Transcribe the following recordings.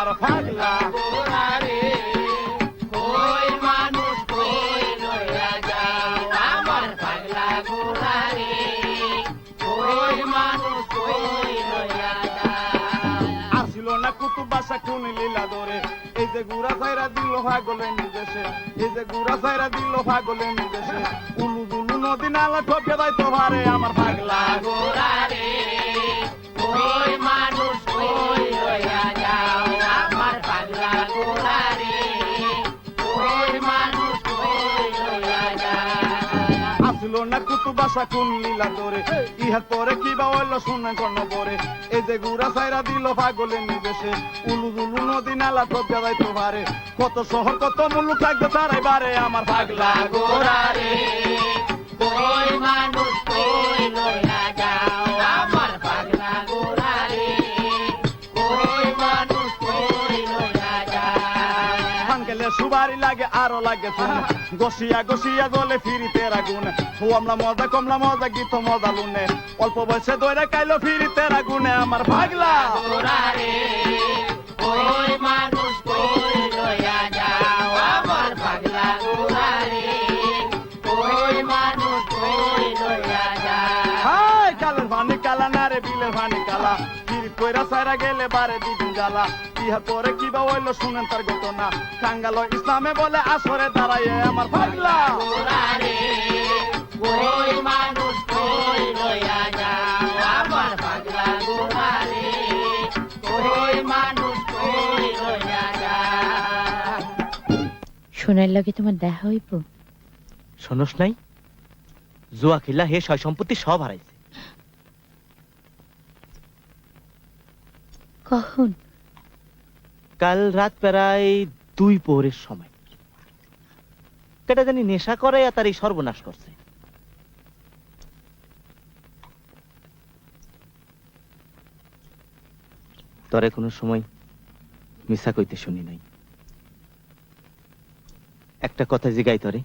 আমার পাগলা গোরারে কই মানুষ কই লইয়া যাও আমার পাগলা গোরারে কই মানুষ কই লইয়া যাও আসিল না কুতুব বাসা কোন লীলা ধরে এই যে গুড়া ছাইরা দিল পাগলের নির্দেশে এই যে গুড়া ছাইরা দিল পাগলের নির্দেশে উলু দুলু নদী নালা ঠকে দেয় তো ভারে আমার পাগলা গোরারে কই মানুষ কই লইয়া যাও আমার পাগলা গোরারে কই মানুষ কই লইয়া যাও আসিল না কুতুব বাসা কোন লীলা ধরে ইহার পরে কিবা হইল শুনে কর্ণ পরে এই যে গুড়া ছাইরা দিল পাগলের নির্দেশে উলু দুলু নদী নালা ঠকে দেয় তো ভারে কত শহর কত মুলুক থাকবে তারাই বারে আমার পাগলা গোরারে কই মানুষ কই লইয়া যাও আমার পাগলা গোরারে কই মানুষ কই লইয়া যাও ধান গেলে সুবারি লাগে আরো লাগে চুন গসিয়া গসিয়া জলে ফিরিতে রাগুন হোমলা মজা গীত মজা লুনে অল্প বয়সে দইরা কাইলো ফিরিতে রাগুনে আমার পাগলা গোরারে কই মানুষ কই লইয়া যাও আমার পাগলা গোরারে কই মানুষ কই লইয়া যাও হাই কালের ভানি কালা না রে বিলের ভানি কালা ফিরি কইরা সাইরা গেলে বারে দিদিন জ্বালা ইহা পরে কিবা হইলো শুনেন তার ঘটনা কাঙ্গালো ইসলামে বলে আসরে দাঁড়ায় আমার পাগলা গোরারে কই মানুষ কই লইয়া যাও আমার পাগলা গোরারে কই মানুষ কই লইয়া যাও সোনার লাগে তোমার দেখা হইব শোনস নাই জুয়া খেলা হে সয় সম্পত্তি সব হারাইছে কখন কাল রাত প্রায় 2 প্রহরের সময় কেটা জানি নেশা করে আর তার এই সর্বনাশ করছে তরে কোনো সময় মিশা কইতে শুনি নাই একটা কথা জিগাই তরে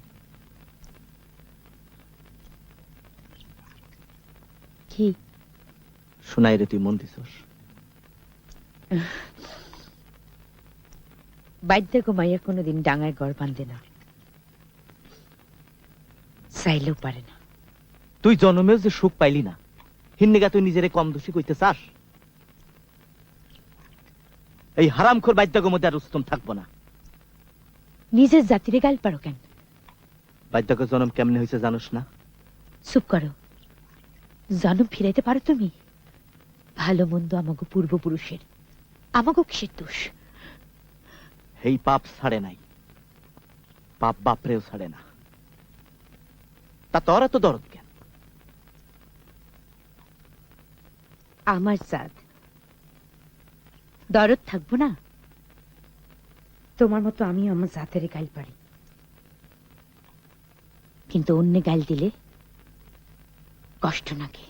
কি শোনাই রে তুই মন দিছস বাদ্য ঘুমাইয়া কোনোদিন ডাঙায় ঘর বাঁধে না চাইলেও পারে না তুই জন্মেও যে সুখ পাইলি না হিন্নিগা তুই নিজেরে কম দোষী কইতে চাস এই হারামখোর বাদ্যগের মধ্যে আর রুস্তম থাকবো না নিজের জাতিরে গাল পারো কেন বাদ্যগের জন্ম কেমনে হয়েছে জানোস না চুপ করো জন্ম ফিরাইতে পারো তুমি ভালো মন্দ আমাগো পূর্বপুরুষের আমাগো কিসের দোষ এই পাপ ছাড়ে নাই পাপ বাপরেও ছাড়ে না তা তোর এত দরদ কেন আমার জাত দরদ থাকবো না তোমার মতো আমি আমার জাতের গাল পারি কিন্তু অন্য গাল দিলে কষ্ট লাগে